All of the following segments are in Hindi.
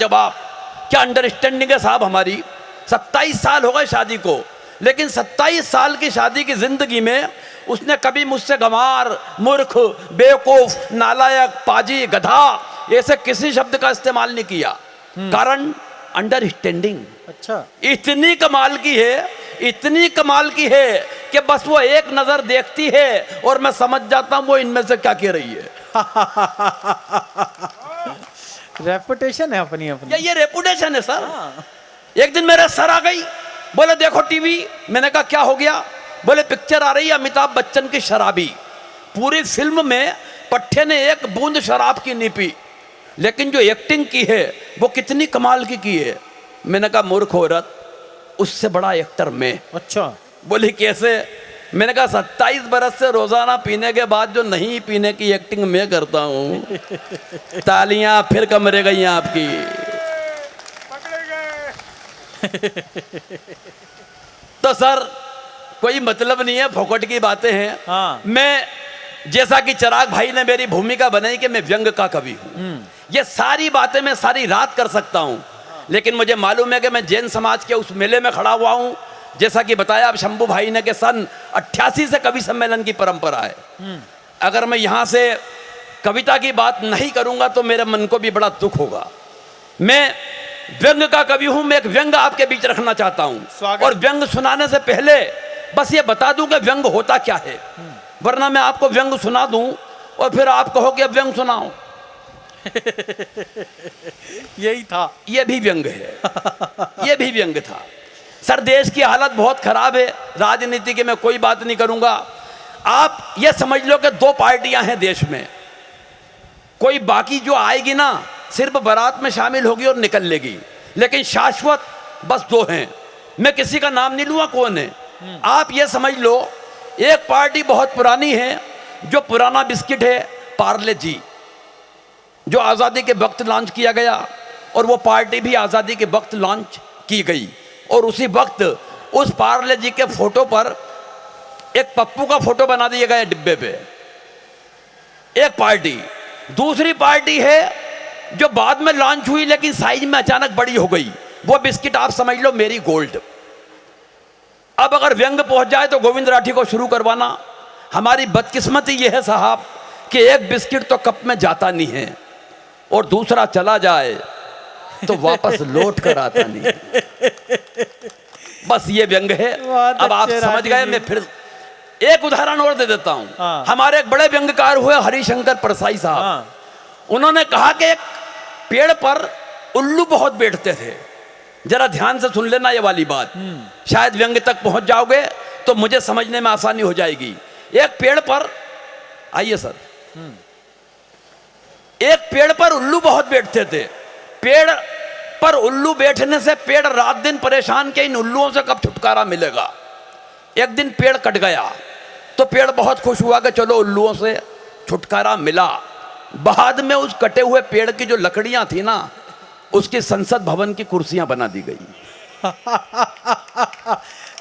जवाब क्या अंडरस्टैंडिंग है साहब हमारी। 27 साल हो गए शादी को, लेकिन 27 साल की शादी की जिंदगी में उसने कभी मुझसे गंवार, मूर्ख, बेवकूफ, नालायक, पाजी, गधा ऐसे किसी शब्द का इस्तेमाल नहीं किया। कारण अंडरस्टैंडिंग अच्छा, इतनी कमाल की है, इतनी कमाल की है कि बस वो एक नजर देखती है और मैं समझ जाता हूं वो इनमें से क्या कह रही है। रेपुटेशन है अपनी अपनी। ये रेपुटेशन है सर। एक दिन मेरे सर आ गई, बोले देखो टीवी। मैंने कहा क्या हो गया? बोले पिक्चर आ रही है अमिताभ बच्चन की शराबी। पूरी फिल्म में पट्टे ने एक बूंद शराब की नहीं पी, लेकिन जो एक्टिंग की है वो कितनी कमाल की है। मैंने कहा मूर्ख औरत, उससे बड़ा एक्टर मैं। अच्छा, बोली कैसे? मैंने कहा 27 बरस से रोजाना पीने के बाद जो नहीं पीने की एक्टिंग मैं करता हूं। तालियां फिर कमरे गई आपकी। तो सर कोई मतलब नहीं है, फोकट की बातें हैं। हाँ। मैं जैसा कि चिराग भाई ने मेरी भूमिका बनाई कि मैं व्यंग का कवि हूं, ये सारी बातें मैं सारी रात कर सकता हूं। लेकिन मुझे मालूम है कि मैं जैन समाज के उस मेले में खड़ा हुआ हूं, जैसा कि बताया अब शंभू भाई ने कि सन 88 से कवि सम्मेलन की परंपरा है। अगर मैं यहां से कविता की बात नहीं करूंगा तो मेरे मन को भी बड़ा दुख होगा। मैं व्यंग का कवि हूं, मैं एक व्यंग आपके बीच रखना चाहता हूं। और व्यंग सुनाने से पहले बस ये बता दूं कि व्यंग होता क्या है, वरना मैं आपको व्यंग सुना दूं और फिर आप कहो कि अब व्यंग सुनाओ। यही था। ये भी व्यंग है, ये भी व्यंग था। सर देश की हालत बहुत खराब है, राजनीति की मैं कोई बात नहीं करूंगा। आप ये समझ लो कि 2 पार्टियां हैं देश में, कोई बाकी जो आएगी ना सिर्फ बारात में शामिल होगी और निकल लेगी, लेकिन शाश्वत बस 2 हैं। मैं किसी का नाम नहीं लूंगा कौन है। आप ये समझ लो, एक पार्टी बहुत पुरानी है, जो पुराना बिस्किट है पार्ले जी, जो आज़ादी के वक्त लॉन्च किया गया, और वो पार्टी भी आज़ादी के वक्त लॉन्च की गई। और उसी वक्त उस पार्ले जी के फोटो पर एक पप्पू का फोटो बना दिया गया डिब्बे पे। एक पार्टी। दूसरी पार्टी है जो बाद में लॉन्च हुई लेकिन साइज में अचानक बड़ी हो गई, वो बिस्किट आप समझ लो मेरी गोल्ड। अब अगर व्यंग पहुंच जाए तो गोविंद राठी को शुरू करवाना। हमारी बदकिस्मती यह है साहब कि एक बिस्किट तो कप में जाता नहीं है, और दूसरा चला जाए तो वापस लौट कर आता नहीं। बस ये व्यंग है। अब आप समझ गए। मैं फिर एक उदाहरण और दे देता हूं। हाँ। हमारे एक बड़े व्यंगकार हुए हरिशंकर परसाई साहब। हाँ। उन्होंने कहा कि एक पेड़ पर उल्लू बहुत बैठते थे। जरा ध्यान से सुन लेना ये वाली बात, शायद व्यंग तक पहुंच जाओगे तो मुझे समझने में आसानी हो जाएगी। एक पेड़ पर, आइए सर, एक पेड़ पर उल्लू बहुत बैठते थे। पेड़ पर उल्लू बैठने से पेड़ रात दिन परेशान के इन उल्लुओं से कब छुटकारा मिलेगा। एक दिन पेड़ कट गया तो पेड़ बहुत खुश हुआ कि चलो उल्लुओं से छुटकारा मिला। बाद में उस कटे हुए पेड़ की जो लकड़ियां थी ना, उसकी संसद भवन की कुर्सियां बना दी गई।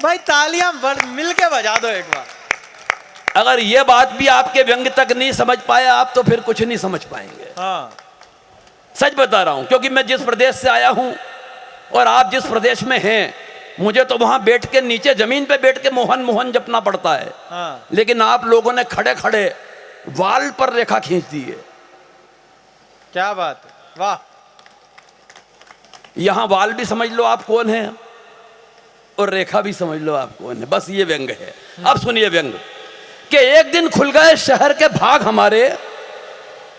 भाई तालियां मिल के बजा दो एक बार। अगर ये बात भी आपके व्यंग तक नहीं समझ पाए आप, तो फिर कुछ नहीं समझ पाएंगे। हाँ। सच बता रहा हूं, क्योंकि मैं जिस प्रदेश से आया हूं और आप जिस प्रदेश में हैं, मुझे तो वहां बैठ के नीचे जमीन पे बैठ के मोहन मोहन जपना पड़ता है। हाँ। लेकिन आप लोगों ने खड़े खड़े वाल पर रेखा खींच दी है। क्या बात है, वाह। यहां वाल भी समझ लो आप कौन है, और रेखा भी समझ लो आप कौन है। बस ये व्यंग है। अब सुनिए व्यंग कि एक दिन खुल गए शहर के भाग हमारे।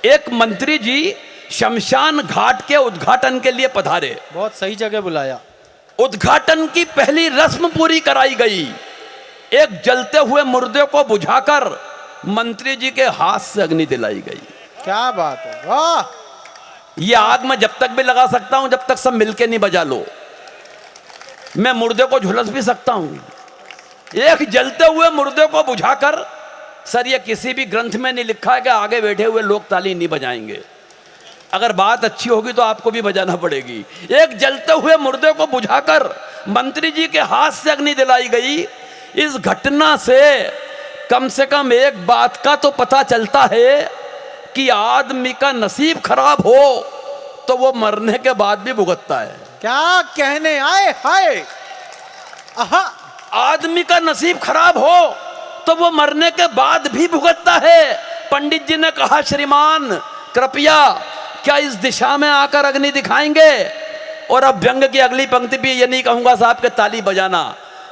एक मंत्री जी शमशान घाट के उद्घाटन के लिए पधारे। बहुत सही जगह बुलाया। उद्घाटन की पहली रस्म पूरी कराई गई। एक जलते हुए मुर्दे को बुझाकर मंत्री जी के हाथ से अग्नि दिलाई गई। क्या बात है, वाह। ये आग मैं जब तक भी लगा सकता हूं जब तक सब मिलके नहीं बजा लो। मैं मुर्दे को झुलस भी सकता हूं। एक जलते हुए मुर्दे को बुझाकर, सर ये किसी भी ग्रंथ में नहीं लिखा है कि आगे बैठे हुए लोग ताली नहीं बजाएंगे। अगर बात अच्छी होगी तो आपको भी बजाना पड़ेगी। एक जलते हुए मुर्दे को बुझाकर मंत्री जी के हाथ से अग्नि दिलाई गई। इस घटना से कम एक बात का तो पता चलता है कि आदमी का नसीब खराब हो तो वो मरने के बाद भी भुगतता है। क्या कहने आए हाय। आहा। आदमी का नसीब खराब हो तो वो मरने के बाद भी भुगतता है। पंडित जी ने कहा, श्रीमान कृपया क्या इस दिशा में आकर अग्नि दिखाएंगे? और अब व्यंग की अगली पंक्ति भी ये नहीं कहूंगा साहब के ताली बजाना,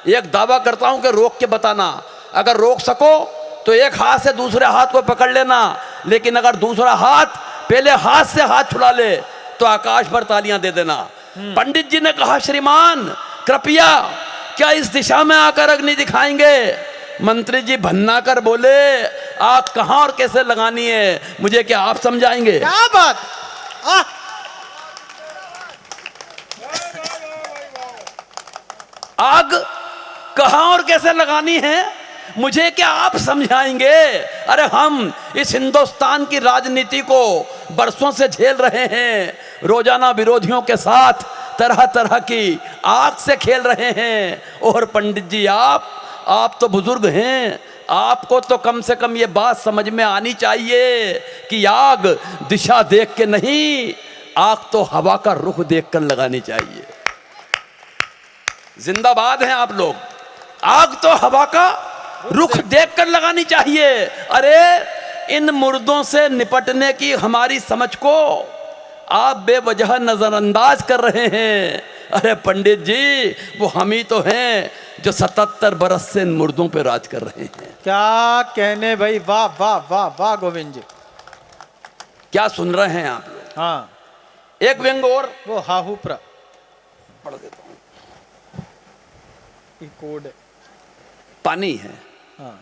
एक दावा करता हूं कि रोक के बताना। अगर रोक सको तो एक हाथ से दूसरे हाथ को पकड़ लेना, लेकिन अगर दूसरा हाथ पहले हाथ से हाथ छुड़ा ले तो आकाश भर तालियां दे देना। पंडित जी ने कहा, श्रीमान कृपया क्या इस दिशा में आकर अग्नि दिखाएंगे? मंत्री जी भन्ना कर बोले, आग कहां और कैसे लगानी है मुझे क्या आप समझाएंगे? क्या बात। आग कहां और कैसे लगानी है मुझे क्या आप समझाएंगे? अरे हम इस हिंदुस्तान की राजनीति को बरसों से झेल रहे हैं, रोजाना विरोधियों के साथ तरह तरह की आग से खेल रहे हैं। और पंडित जी आप तो बुजुर्ग हैं, आपको तो कम से कम ये बात समझ में आनी चाहिए कि आग दिशा देख के नहीं, आग तो हवा का रुख देखकर लगानी चाहिए। जिंदाबाद हैं आप लोग। आग तो हवा का रुख देखकर लगानी चाहिए। अरे इन मुर्दों से निपटने की हमारी समझ को आप बेवजह नजरअंदाज कर रहे हैं। अरे पंडित जी, वो हम ही तो हैं जो 77 बरस से इन मुर्दों पे राज कर रहे हैं। क्या कहने भाई, वाह वाह वाह वाह गोविंद जी। क्या सुन रहे हैं आप लोग? हाँ, एक व्यंग और वो हाहू प्रा पढ़ देता हूं। कोड पानी है। हाँ।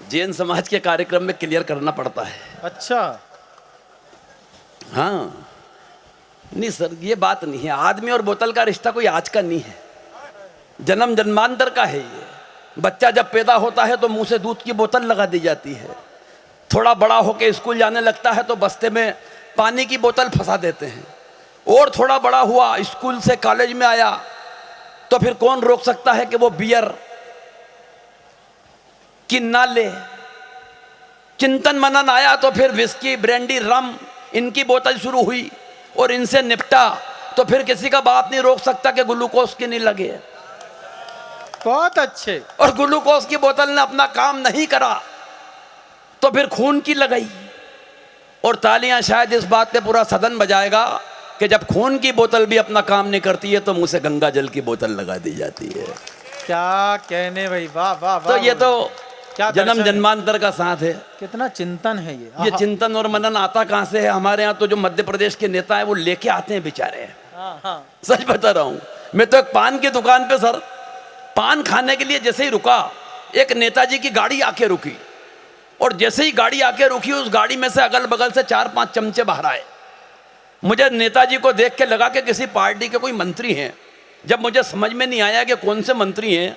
जैन समाज के कार्यक्रम में क्लियर करना पड़ता है। अच्छा। हाँ नहीं सर, ये बात नहीं है। आदमी और बोतल का रिश्ता कोई आज का नहीं है, जन्म जन्मांतर का है ये। बच्चा जब पैदा होता है तो मुंह से दूध की बोतल लगा दी जाती है। थोड़ा बड़ा होकर स्कूल जाने लगता है तो बस्ते में पानी की बोतल फंसा देते हैं। और थोड़ा बड़ा हुआ, स्कूल से कॉलेज में आया तो फिर कौन रोक सकता है कि वो बियर कि ना ले। चिंतन मनन आया तो फिर विस्की, ब्रांडी, रम, इनकी बोतल शुरू हुई और इनसे निपटा तो फिर किसी का बाप नहीं रोक सकता कि ग्लूकोज की नहीं लगे। बहुत अच्छे। और ग्लूकोज की बोतल ने अपना काम नहीं करा तो फिर खून की लगाई। और तालियां शायद इस बात पे पूरा सदन बजाएगा कि जब खून की बोतल भी अपना काम नहीं करती है तो मुंह से गंगा जल की बोतल लगा दी जाती है। क्या कहने भाई, वाह वाह वाह। तो ये तो क्या जन्म जन्मांतर का साथ है। कितना चिंतन है ये। ये चिंतन और मनन आता कहां से है? हमारे यहाँ तो जो मध्य प्रदेश के नेता है वो लेके आते हैं बेचारे। हाँ हाँ। सच बता रहा हूं। मैं तो एक पान की दुकान पे सर पान खाने के लिए जैसे ही रुका, एक नेताजी की गाड़ी आके रुकी और जैसे ही गाड़ी आके रुकी उस गाड़ी में से अगल बगल से 4-5 चमचे बाहर आए। मुझे नेताजी को देख के लगा कि किसी पार्टी के कोई मंत्री हैं। जब मुझे समझ में नहीं आया कि कौन से मंत्री हैं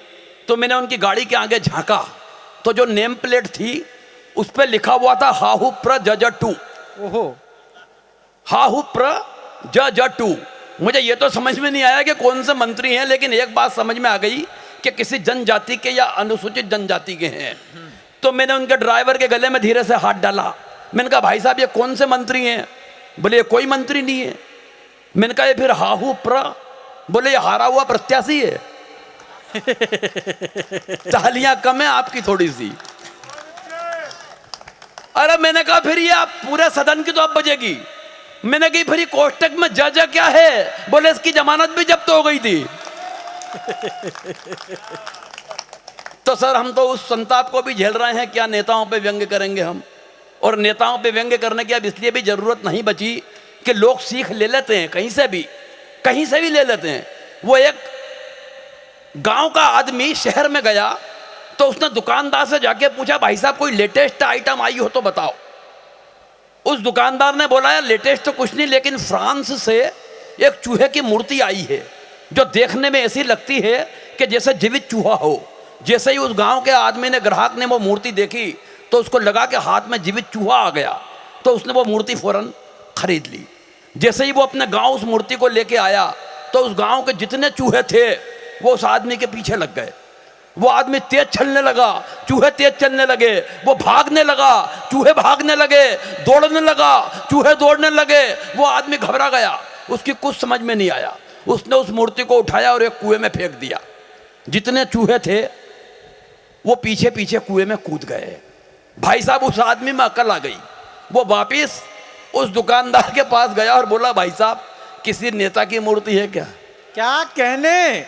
तो मैंने उनकी गाड़ी के आगे झांका तो जो नेम प्लेट थी उस पर लिखा हुआ था हाहू प्र जज टू। ओहो। हाहू प्र जज टू। मुझे ये तो समझ में नहीं आया कि कौन से मंत्री हैं, लेकिन एक बात समझ में आ गई कि किसी जनजाति के या अनुसूचित जनजाति के हैं। तो मैंने उनके ड्राइवर के गले में धीरे से हाथ डाला। मैंने कहा, भाई साहब ये कौन से मंत्री हैं? बोले ये कोई मंत्री नहीं है। मैंने कहा ये फिर हाहू प्र? बोले ये हारा हुआ प्रत्याशी है। तालियां कम है आपकी थोड़ी सी। अरे मैंने कहा फिर ये आप पूरे सदन की तो अब बजेगी। मैंने कही फिर कोष्टक में जज क्या है? बोले इसकी जमानत भी जब्त हो गई थी। तो सर हम तो उस संताप को भी झेल रहे हैं, क्या नेताओं पे व्यंग्य करेंगे हम? और नेताओं पे व्यंग्य करने की अब इसलिए भी जरूरत नहीं बची कि लोग सीख ले लेते हैं, कहीं से भी ले लेते हैं। वो एक गांव का आदमी शहर में गया तो उसने दुकानदार से जाके पूछा, भाई साहब कोई लेटेस्ट आइटम आई हो तो बताओ। उस दुकानदार ने बोला, यार लेटेस्ट तो कुछ नहीं, लेकिन फ्रांस से एक चूहे की मूर्ति आई है जो देखने में ऐसी लगती है कि जैसे जीवित चूहा हो। जैसे ही उस गांव के आदमी ने, ग्राहक ने वो मूर्ति देखी तो उसको लगा कि हाथ में जीवित चूहा आ गया, तो उसने वो मूर्ति फौरन खरीद ली। जैसे ही वो अपने गांव उस मूर्ति को लेके आया तो उस गांव के जितने चूहे थे वो उस आदमी के पीछे लग गए। वो आदमी तेज चलने लगा, चूहे तेज चलने लगे, वो भागने लगा, चूहे भागने लगे, दौड़ने लगा, चूहे दौड़ने लगे। वो आदमी घबरा गया, उसकी कुछ समझ में नहीं आया। उसने उस मूर्ति को उठाया और एक कुएं में फेंक दिया। जितने चूहे थे वो पीछे पीछे कुएं में कूद गए। भाई साहब, उस आदमी में अकल आ गई। वो वापिस उस दुकानदार के पास गया और बोला, भाई साहब, किसी नेता की मूर्ति है क्या? क्या कहने।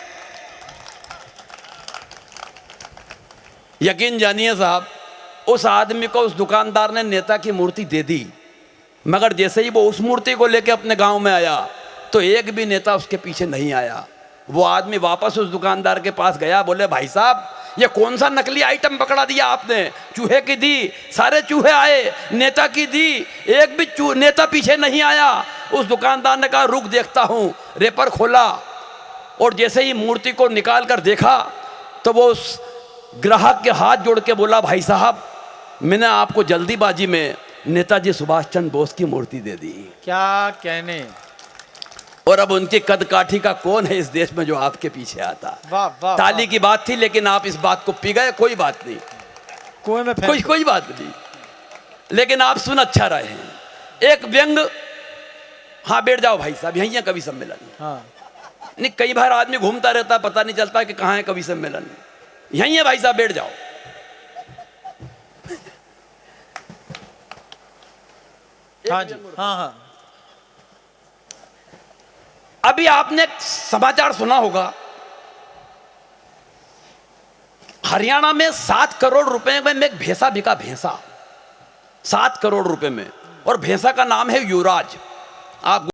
यकीन जानिए साहब, उस आदमी को उस दुकानदार ने नेता की मूर्ति दे दी, मगर जैसे ही वो उस मूर्ति को लेकर अपने गांव में आया तो एक भी नेता उसके पीछे नहीं आया। वो आदमी वापस उस दुकानदार के पास गया, बोले, भाई साहब, ये कौन सा नकली आइटम पकड़ा दिया आपने? चूहे की दी, सारे चूहे आए, नेता की दी, एक भी नेता पीछे नहीं आया। उस दुकानदार ने कहा, रुक देखता हूँ। रेपर खोला और जैसे ही मूर्ति को निकाल कर देखा तो वो उस ग्राहक के हाथ जोड़ के बोला, भाई साहब, मैंने आपको जल्दीबाजी में नेताजी सुभाष चंद्र बोस की मूर्ति दे दी। क्या कहने। और अब उनकी कद काठी का कौन है इस देश में जो आपके पीछे आता? वाह वाह। ताली की बात थी, लेकिन आप इस बात को पी गए। कोई बात नहीं, कुएं में फेंक। कोई बात नहीं, लेकिन आप सुन अच्छा रहे हैं। एक व्यंग, हाँ बैठ जाओ भाई साहब, यहीं है कवि सम्मेलन। हाँ। नहीं, कई बार आदमी घूमता रहता है, पता नहीं चलता कि कहाँ है कवि सम्मेलन। यहीं है भाई साहब, बैठ जाओ। हाँ जी, हाँ हाँ। अभी आपने समाचार सुना होगा, हरियाणा में 7 करोड़ रुपए में एक भैंसा बिका। भैंसा 7 करोड़ रुपए में, और भैंसा का नाम है युवराज। आप